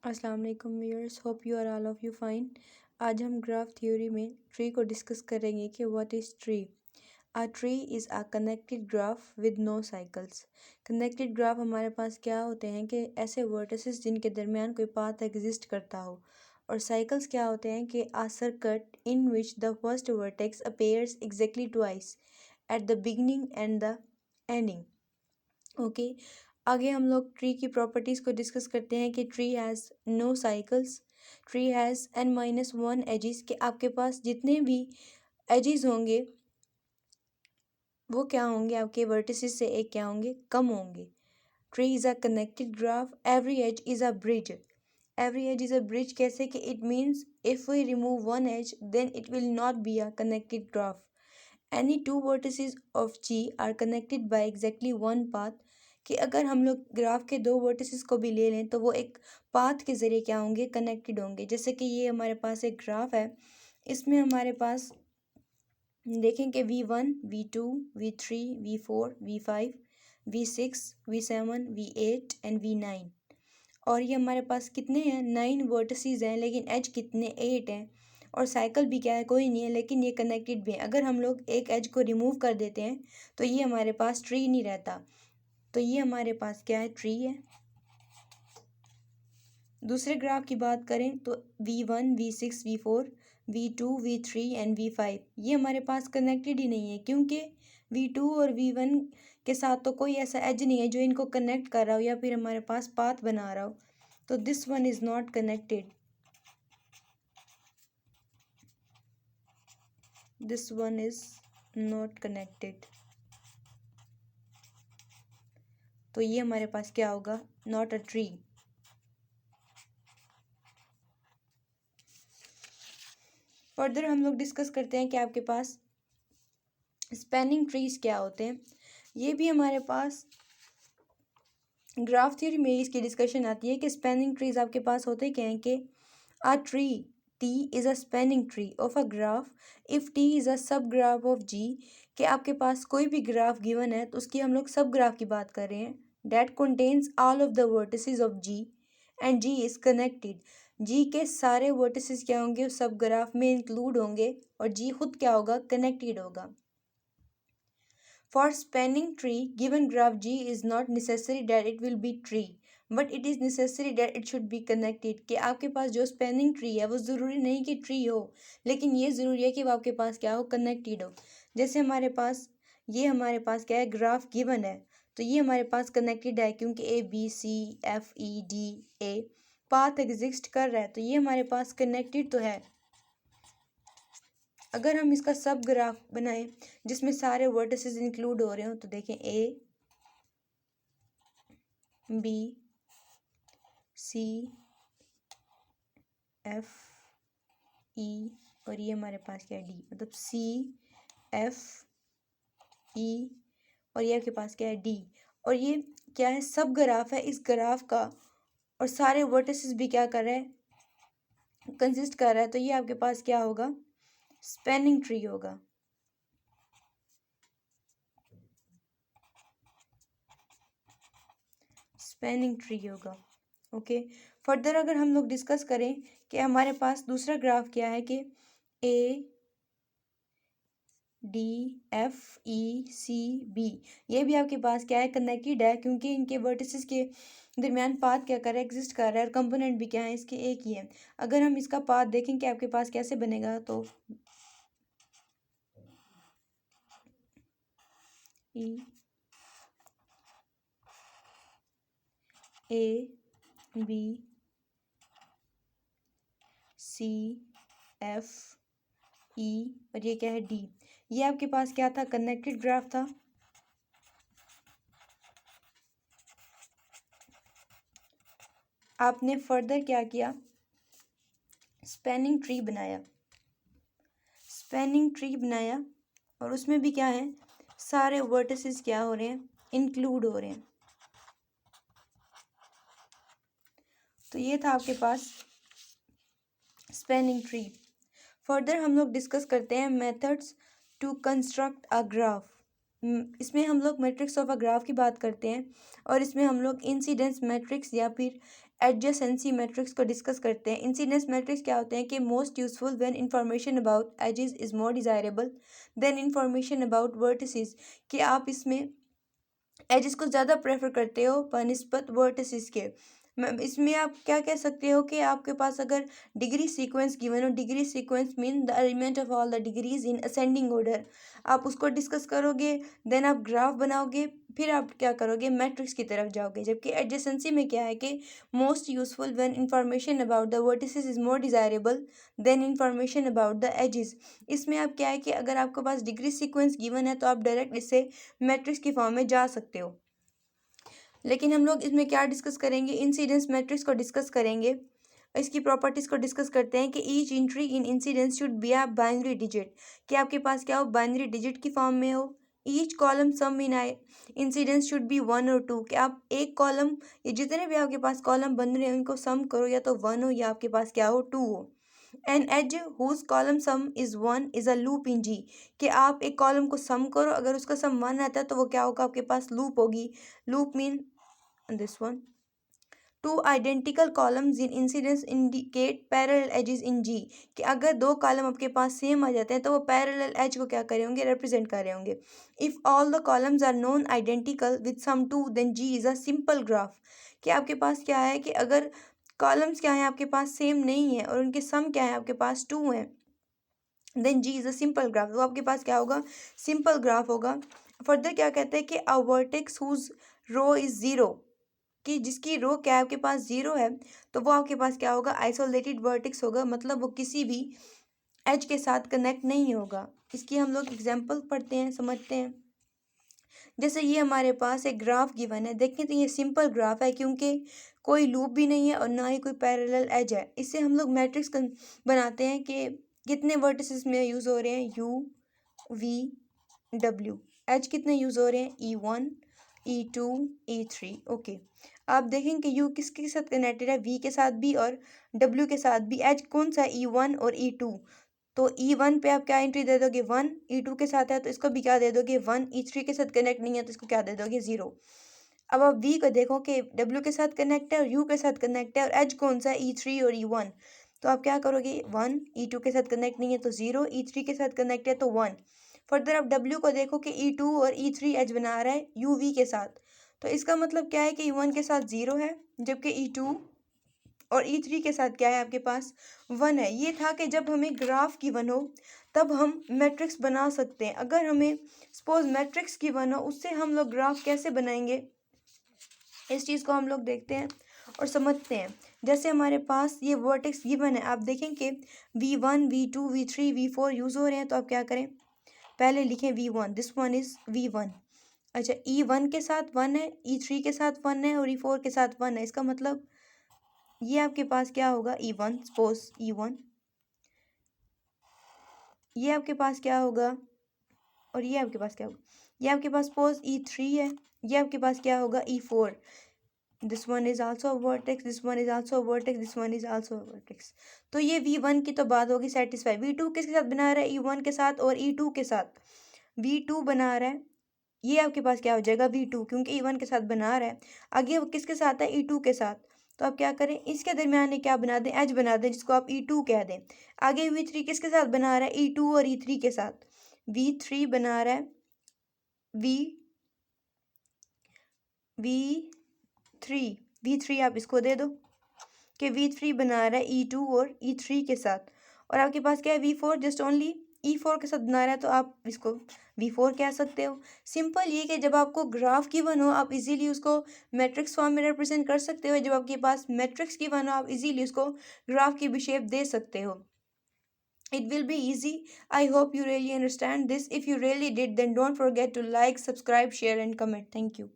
अस्सलाम वालेकुम viewers, hope you are all of you fine. आज हम ग्राफ थ्योरी में ट्री को डिस्कस करेंगे कि what is tree. A tree is a connected graph with no cycles. Connected graph हमारे पास क्या होते हैं कि ऐसे वर्टिसेस जिनके दरमियान कोई पाथ एग्जिस्ट करता हो, और साइकिल्स क्या होते हैं कि a circuit in which the first vertex appears exactly twice at the beginning and the ending. Okay, आगे हम लोग ट्री की प्रॉपर्टीज़ को डिस्कस करते हैं कि tree has no cycles, tree has n-1 edges, कि आपके पास जितने भी एजिस होंगे वो क्या होंगे, आपके वर्टिसेस से एक क्या होंगे, कम होंगे। Tree is a connected graph, every edge is a bridge. Every edge is a bridge कैसे, कि it means if we remove one edge then it will not be a connected graph. Any two vertices of G are connected by exactly one path, कि अगर हम लोग graph के दो vertices को भी ले लें तो वो एक पाथ के ज़रिए क्या होंगे, कनेक्टेड होंगे। जैसे कि ये हमारे पास एक ग्राफ है, इसमें हमारे पास देखें कि V1, V2, V3, V4, V5, V6, V7, V8 and V9। और ये हमारे पास कितने हैं, 9 वर्टिसेस हैं, लेकिन एज कितने, 8 हैं। और साइकिल भी क्या है, कोई नहीं है, लेकिन ये कनेक्टेड भी है। अगर हम लोग एक एज को रिमूव कर देते हैं तो ये हमारे पास ट्री नहीं रहता। तो ये हमारे पास क्या है, ट्री है। दूसरे ग्राफ की बात करें तो V1, V6, V4, V2, V3 and V5 ये हमारे पास कनेक्टेड ही नहीं है, क्योंकि V2 और V1 के साथ तो कोई ऐसा एज नहीं है जो इनको कनेक्ट कर रहा हो या फिर हमारे पास पाथ बना रहा हो। तो this one is not connected, this one is not connected. तो ये हमारे पास क्या होगा, नॉट अ ट्री। फर्दर हम लोग डिस्कस करते हैं कि आपके पास स्पैनिंग ट्रीज क्या होते हैं। ये भी हमारे पास ग्राफ थ्योरी में इसकी डिस्कशन आती है कि स्पैनिंग ट्रीज आपके पास होते क्या हैं, कि a tree T is a spanning tree of a graph if T is a सब ग्राफ ऑफ G, कि आपके पास कोई भी ग्राफ गिवन है तो उसकी हम लोग सब ग्राफ की बात कर रहे हैं, date contains all of the vertices of G and G is connected. G के सारे वर्टिसेस क्या होंगे, उस सब ग्राफ में इंक्लूड होंगे, और G खुद क्या होगा, कनेक्टेड होगा। For spanning tree, given graph G is not necessary that it will be tree, but it is necessary that it should be connected, कि आपके पास जो स्पैनिंग ट्री है वो ज़रूरी नहीं कि ट्री हो, लेकिन ये ज़रूरी है कि वो आपके पास क्या हो, कनेक्टेड हो। जैसे हमारे पास क्या है, ग्राफ गिवन है, तो ये हमारे पास कनेक्टेड है क्योंकि ABCFEDA पाथ एग्जिस्ट कर रहा है, तो ये हमारे पास कनेक्टेड तो है। अगर हम इसका सब ग्राफ बनाएं जिसमें सारे वर्टिसेस इंक्लूड हो रहे हो, तो देखें A, B, C, F, E और ये हमारे पास क्या है, D, मतलब C, F, E और ये आपके पास क्या है, D। और ये क्या है, सब ग्राफ है इस ग्राफ का, और सारे वर्टिसेस भी क्या कर रहे हैं, कंसिस्ट कर रहा है, तो ये आपके पास क्या होगा, स्पैनिंग ट्री होगा। स्पैनिंग ट्री होगा। ओके, फर्दर अगर हम लोग डिस्कस करें कि हमारे पास दूसरा ग्राफ क्या है, कि ADFECB ये भी आपके पास क्या है, कनेक्टेड है, क्योंकि इनके वर्टिसेस के दरमियान पाथ क्या कर रहा है, एग्जिस्ट कर रहा है, और कंपोनेंट भी क्या है, इसके एक ही है। अगर हम इसका पाथ देखें कि आपके पास कैसे बनेगा, तो ABCFE और ये क्या है, D। ये आपके पास क्या था, कनेक्टेड ग्राफ था। आपने फर्दर क्या किया, स्पैनिंग ट्री बनाया, स्पैनिंग ट्री बनाया, और उसमें भी क्या है, सारे वर्टिसेस क्या हो रहे हैं, इंक्लूड हो रहे हैं। तो ये था आपके पास स्पैनिंग ट्री। फर्दर हम लोग डिस्कस करते हैं methods to construct a graph. इसमें हम लोग मैट्रिक्स ऑफ अ ग्राफ की बात करते हैं और इसमें हम लोग इंसिडेंस मैट्रिक्स या फिर एडजेसेंसी मैट्रिक्स को डिस्कस करते हैं। इंसिडेंस मैट्रिक्स क्या होते हैं कि most useful when information about edges is more desirable than information about vertices, कि आप इसमें एजेस को ज़्यादा प्रेफर करते हो बनिस्बत वर्टिसेस के। इसमें आप क्या कह सकते हो कि आपके पास अगर डिग्री सीक्वेंस गिवन हो, degree sequence mean the arrangement of all the degrees in ascending order, आप उसको डिस्कस करोगे, देन आप ग्राफ बनाओगे, फिर आप क्या करोगे, मैट्रिक्स की तरफ जाओगे। जबकि एडजेसेंसी में क्या है कि most useful when information about the vertices is more desirable than information about the edges. इसमें आप क्या है कि अगर आपके पास डिग्री सीक्वेंस गिवन है तो आप डायरेक्ट इससे मैट्रिक्स की फॉर्म में जा सकते हो। लेकिन हम लोग इसमें क्या डिस्कस करेंगे, इंसिडेंस मैट्रिक्स को डिस्कस करेंगे। इसकी प्रॉपर्टीज को डिस्कस करते हैं कि each entry in incidence should be a binary digit, कि आपके पास क्या हो, बाइनरी डिजिट की फॉर्म में हो। Each column sum in I incidence should be 1 और 2, कि आप एक कॉलम, ये जितने भी आपके पास कॉलम बन रहे हैं उनको सम करो, या तो 1 हो या आपके पास क्या हो, 2 हो। An edge whose column sum is 1 is a loop in G, कि आप एक कॉलम को सम करो, अगर उसका सम 1 आता है तो वो क्या होगा, आपके पास लूप होगी। Loop mean this one, two identical columns in incidence indicate parallel edges in G, कि अगर दो कॉलम आपके पास सेम आ जाते हैं तो वो पैरेलल एज को क्या करे होंगे, रिप्रेजेंट कर रहे होंगे। If all the columns are non identical with sum 2 then G is a simple graph, कि आपके पास क्या है कि अगर कॉलम्स क्या है आपके पास सेम नहीं है और उनके सम क्या है आपके पास 2 है, then G is a simple graph, तो आपके पास क्या होगा, सिंपल ग्राफ होगा। फर्दर क्या कहते हैं कि a vertex whose row is 0, कि जिसकी रो क्या है आपके पास 0 है, तो वो आपके पास क्या होगा, आइसोलेटेड वर्टेक्स होगा, मतलब वो किसी भी एज के साथ कनेक्ट नहीं होगा। इसकी हम लोग एग्जांपल पढ़ते हैं, समझते हैं। जैसे ये हमारे पास एक ग्राफ गिवन है, देखें तो ये सिंपल ग्राफ है क्योंकि कोई लूप भी नहीं है और ना ही कोई पैरेलल एज है। इससे हम लोग मैट्रिक्स बनाते हैं कि कितने वर्टिसेस में यूज़ हो रहे हैं, यू वी डब्ल्यू। एच कितने यूज़ हो रहे हैं, E1 E2 E3। ओके, आप देखें कि यू किसके साथ कनेक्टेड है, वी के साथ भी और डब्ल्यू के साथ भी। एच कौन सा, E1 और E2, तो E1 पे आप क्या एंट्री दे दोगे 1, E2 के साथ है तो इसको भी क्या दे दोगे 1, E3 के साथ कनेक्ट नहीं है तो इसको क्या दे दोगे 0। अब आप वी को देखो कि डब्ल्यू के साथ कनेक्ट है और यू के साथ कनेक्ट है और एच कौन सा है, E3 और E1, तो आप क्या करोगे 1, E2 के साथ कनेक्ट नहीं है तो 0, E3 के साथ कनेक्ट है तो 1। फर्दर आप डब्ल्यू को देखो कि E2 और E3 एच बना रहा है यू वी के साथ, तो इसका मतलब क्या है कि E1 के साथ 0 है, जबकि E2 और E3 के साथ क्या है आपके पास 1 है। ये था कि जब हमें ग्राफ गिवन हो तब हम मैट्रिक्स बना सकते हैं। अगर हमें सपोज मैट्रिक्स गिवन हो, उससे हम लोग ग्राफ कैसे बनाएंगे, इस चीज़ को हम लोग देखते हैं और समझते हैं। जैसे हमारे पास ये वर्टेक्स गिवन है, आप देखें कि V1 V2 V3 V4 use हो रहे हैं, तो आप क्या करें, पहले लिखें V1, this one is V1। अच्छा, E1 के साथ 1 है, E3 के साथ 1 है और E4 के साथ 1 है, इसका मतलब ये आपके पास क्या होगा E1, सपोज E1, ये आपके पास क्या होगा और ये आपके पास क्या होगा, ये आपके पास सपोज E3 है, ये आपके पास क्या होगा E4। This one is also a vertex, this one is also a vertex, this one is also a vertex. तो ये V1 की तो बात होगी सेटिस्फाई। V2 किसके साथ बना रहा है, E1 के साथ और E2 के साथ। V2 बना रहा है, ये आपके पास क्या हो जाएगा V2, क्योंकि E1 के साथ बना रहा है। आगे वो किसके साथ है, E2 के साथ, तो आप क्या करें, इसके दरमियान क्या बना दें, एच बना दें, जिसको आप E2 कह दें। आगे V3 किसके साथ बना रहा है, E2 और E3 के साथ। V3 बना रहा है V3 आप इसको दे दो कि V3 बना रहा है E2 और E3 के साथ। और आपके पास क्या है V4, जस्ट ओनली E4 के साथ बना रहा है, तो आप इसको V4 कह सकते हो। सिंपल ये कि जब आपको ग्राफ गिवन हो आप इजीली उसको मैट्रिक्स फॉर्म में रिप्रेजेंट कर सकते हो। जब आपके पास मैट्रिक्स गिवन हो आप इजीली उसको ग्राफ की भी शेप दे सकते हो। It will be easy. I hope you really understand this. If you really did, then don't forget to like, subscribe, share and comment. Thank you.